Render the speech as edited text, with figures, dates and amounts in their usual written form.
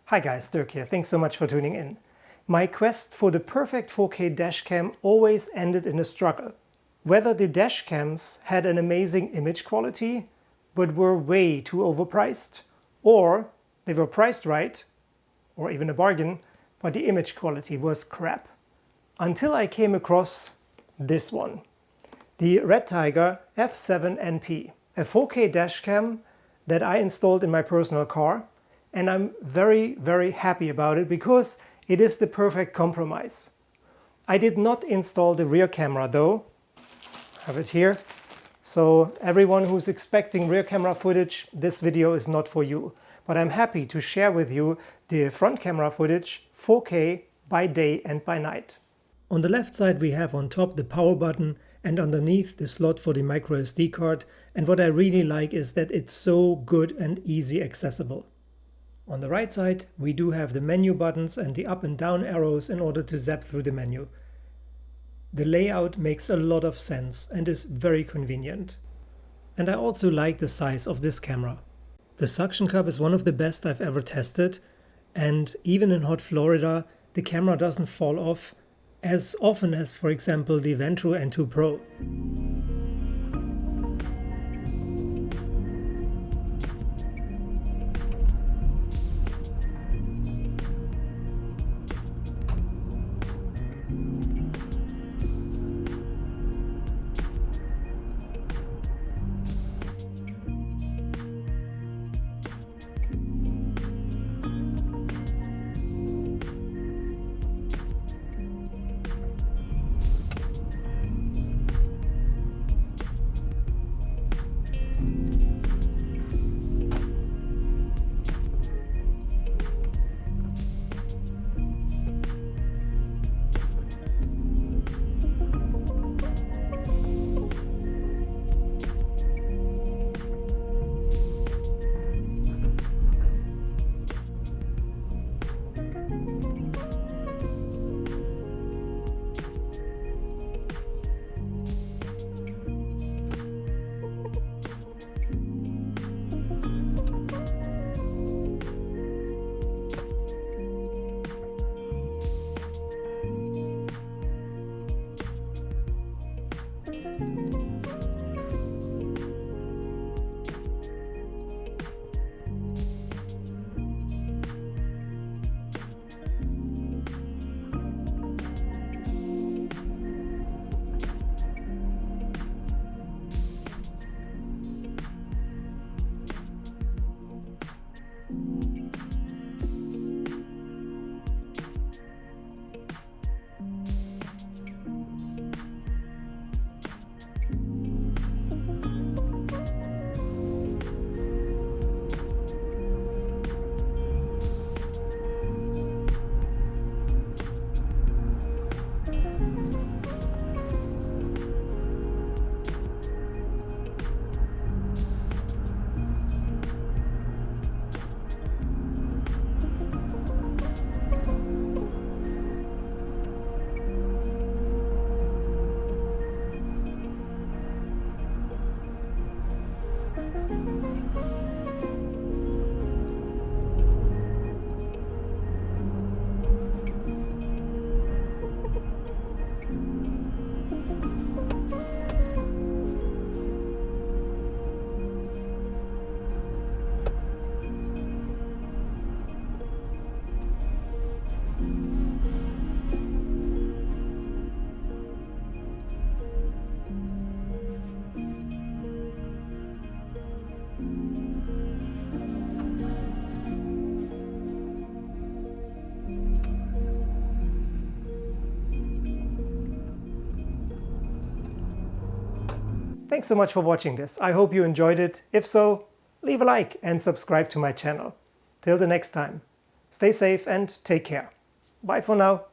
Hi guys, Dirk here. Thanks so much for tuning in. My quest for the perfect 4K dashcam always ended in a struggle. Whether the dashcams had an amazing image quality, but were way too overpriced, or they were priced right, or even a bargain, but the image quality was crap. Until I came across this one, the RedTiger F7NP, a 4K dashcam that I installed in my personal car, and I'm very happy about it because it is the perfect compromise. I did not install the rear camera though. I have it here. So everyone who's expecting rear camera footage, this video is not for you. But I'm happy to share with you the front camera footage 4K by day and by night. On the left side we have on top the power button and underneath the slot for the micro SD card, and what I really like is that it's so good and easy accessible. On the right side we do have the menu buttons and the up and down arrows in order to zap through the menu. The layout makes a lot of sense and is very convenient. And I also like the size of this camera. The suction cup is one of the best I've ever tested, and even in hot Florida the camera doesn't fall off as often as, for example, the Ventru N2 Pro. Thanks so much for watching this. I hope you enjoyed it. If so, leave a like and subscribe to my channel. Till the next time, stay safe and take care. Bye for now.